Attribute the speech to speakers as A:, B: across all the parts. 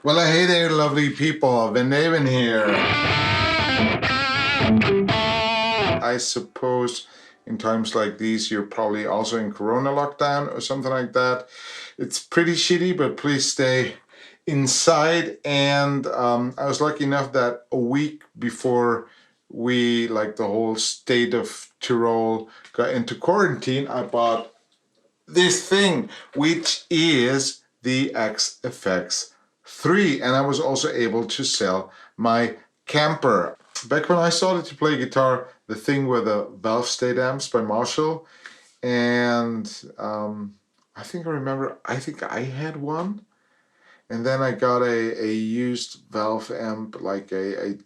A: Well, hey there, lovely people. Van Daven here. I suppose in times like these, you're probably also in Corona lockdown or something like that. It's pretty shitty, but please stay inside. And I was lucky enough that a week before we, like the whole state of Tyrol, got into quarantine, I bought this thing, which is the Axe-FX III, and I was also able to sell my Kemper. Back when I started to play guitar, the thing were the valve state amps by Marshall, and I think I had one, and then I got a used valve amp, like a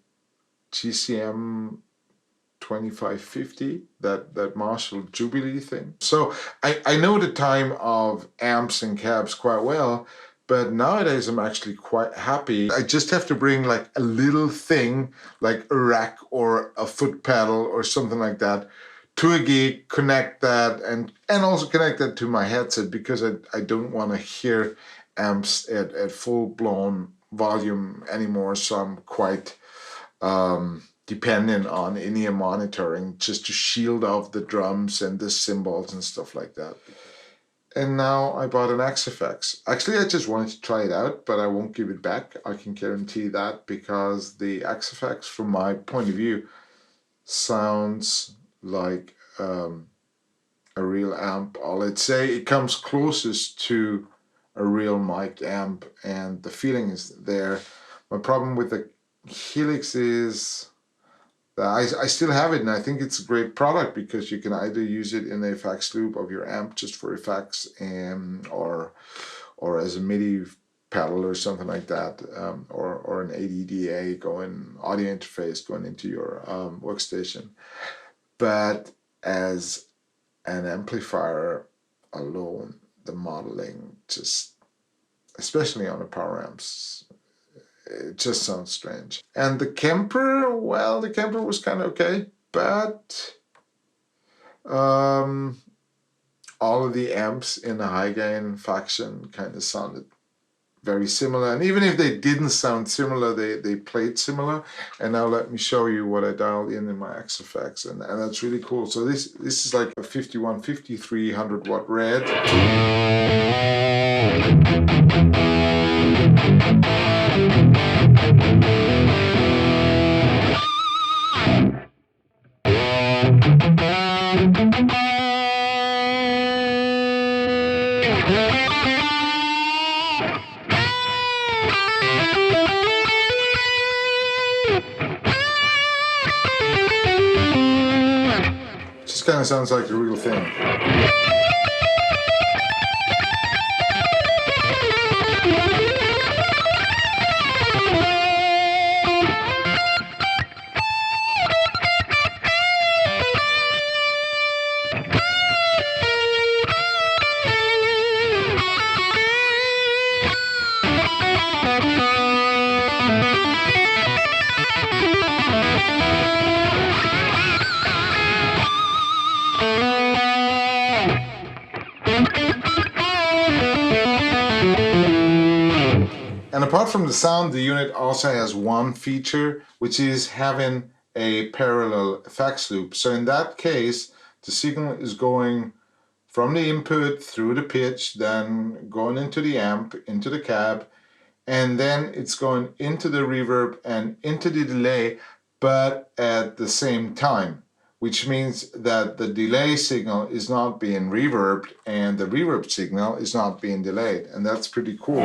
A: GCM 2550, that Marshall Jubilee thing. So I know the time of amps and cabs quite well, but nowadays I'm actually quite happy. I just have to bring like a little thing, like a rack or a foot pedal or something like that, to a gig, connect that, and also connect that to my headset, because I don't want to hear amps at full-blown volume anymore, so I'm quite dependent on in-ear monitoring just to shield off the drums and the cymbals and stuff like that. And now I bought an Axe-FX. Actually, I just wanted to try it out, but I won't give it back. I can guarantee that, because the Axe-FX, from my point of view, sounds like a real amp. Let's say it comes closest to a real mic amp, and the feeling is there. My problem with the Helix is I still have it, and I think it's a great product, because you can either use it in the effects loop of your amp just for effects, or as a MIDI pedal or something like that, or an ADDA audio interface going into your workstation. But as an amplifier alone, the modeling, just especially on the power amps, it just sounds strange. And the Kemper, well, the Kemper was kind of okay, but all of the amps in the high gain faction kind of sounded very similar. And even if they didn't sound similar, they played similar. And now let me show you what I dialed in my Axe-FX, and that's really cool. So this is like a 5153 100-watt red. Just kind of sounds like the real thing. And apart from the sound, the unit also has one feature, which is having a parallel effects loop. So in that case, the signal is going from the input through the pitch, then going into the amp, into the cab, and then it's going into the reverb and into the delay, but at the same time, which means that the delay signal is not being reverbed and the reverb signal is not being delayed, and that's pretty cool.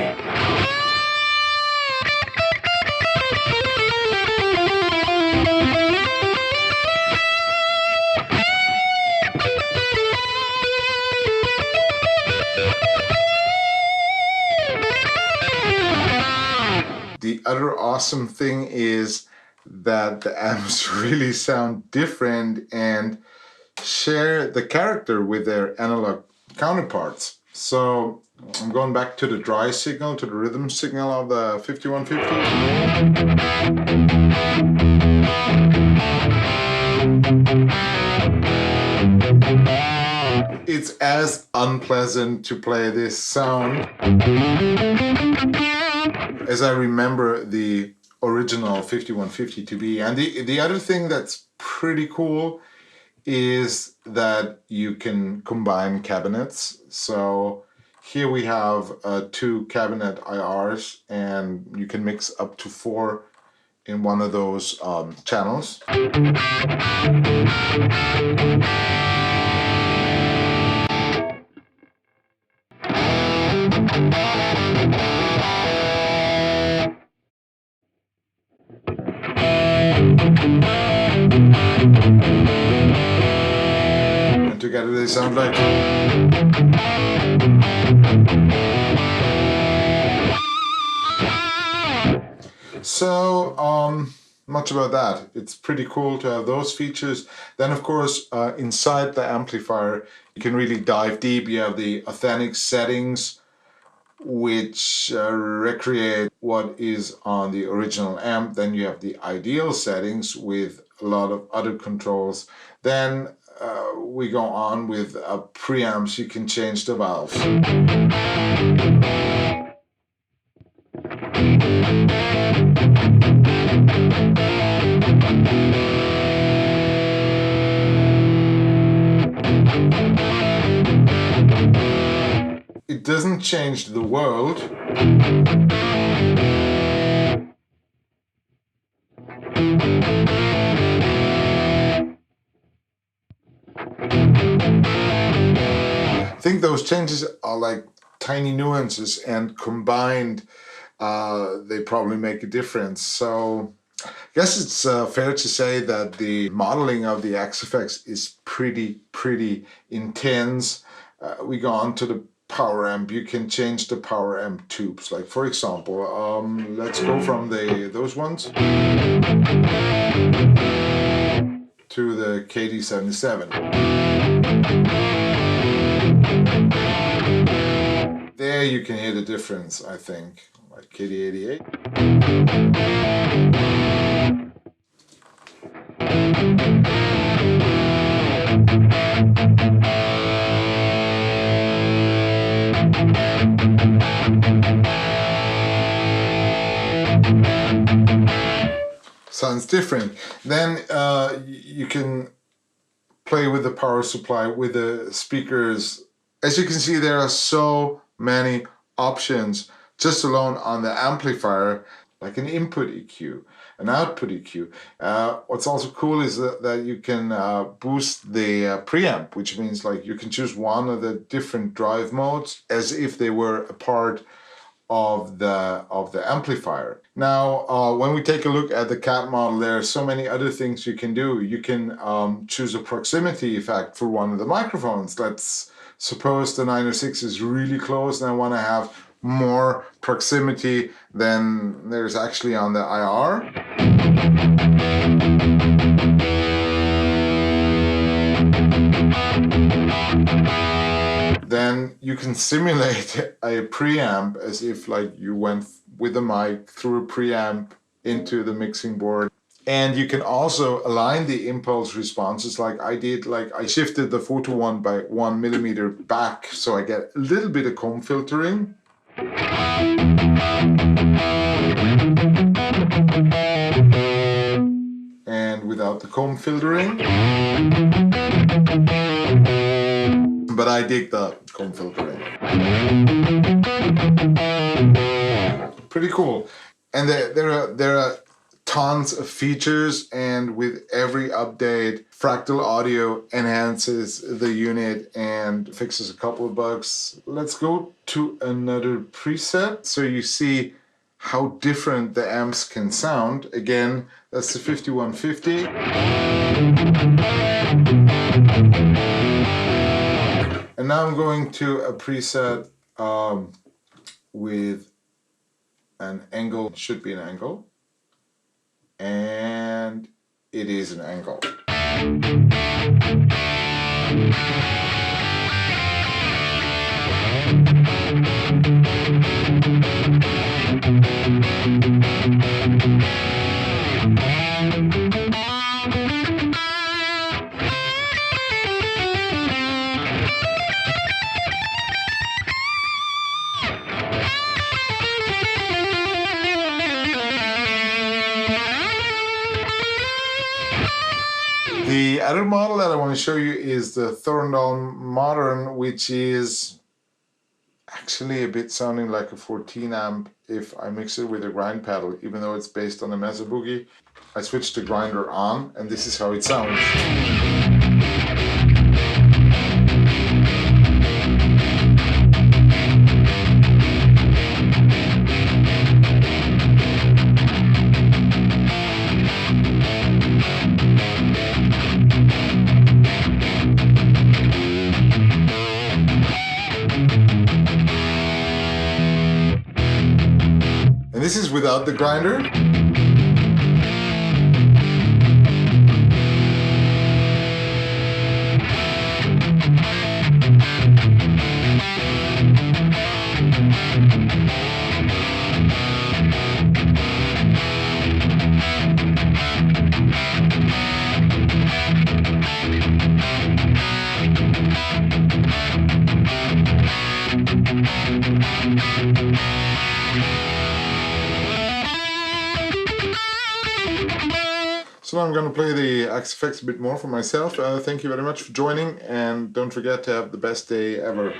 A: The other awesome thing is that the amps really sound different and share the character with their analog counterparts. So I'm going back to the dry signal, to the rhythm signal of the 5150. It's as unpleasant to play this sound as I remember the original 5150 to be. And the other thing that's pretty cool is that you can combine cabinets. So here we have 2 cabinet IRs, and you can mix up to 4 in one of those channels. And together they sound like... So, much about that. It's pretty cool to have those features. Then, of course, inside the amplifier, you can really dive deep. You have the authentic settings, which recreate what is on the original amp. Then you have the ideal settings with a lot of other controls. Then we go on with preamps. You can change the valves. It doesn't change the world. I think those changes are like tiny nuances, and combined they probably make a difference. So I guess it's fair to say that the modeling of the Axe-FX is pretty intense. We go on to the power amp. You can change the power amp tubes. Like for example, let's go from those ones to the KD77. There you can hear the difference, I think. Like KD88. Sounds different. Then you can play with the power supply, with the speakers. As you can see, there are so many options just alone on the amplifier, like an input EQ, an output EQ. What's also cool is that you can boost the preamp, which means like you can choose one of the different drive modes as if they were a part of the amplifier. Now, when we take a look at the CAT model, there are so many other things you can do. You can choose a proximity effect for one of the microphones. Let's suppose the 906 is really close and I want to have more proximity than there's actually on the IR. Then you can simulate a preamp as if like you went with the mic through a preamp into the mixing board. And you can also align the impulse responses like I did. Like I shifted the photo one by 1 millimeter back, so I get a little bit of comb filtering. And without the comb filtering. But I dig the comb filtering. Pretty cool. And there are tons of features, and with every update, Fractal Audio enhances the unit and fixes a couple of bugs. Let's go to another preset so you see how different the amps can sound. Again, that's the 5150. And now I'm going to a preset with an angle, should be an angle, and it is an angle. The other model that I want to show you is the Thorndon Modern, which is actually a bit sounding like a 14 amp if I mix it with a grind pedal, even though it's based on the Mesa Boogie. I switched the grinder on and this is how it sounds. And this is without the grinder. So I'm going to play the Axe-FX a bit more for myself. Thank you very much for joining, and don't forget to have the best day ever.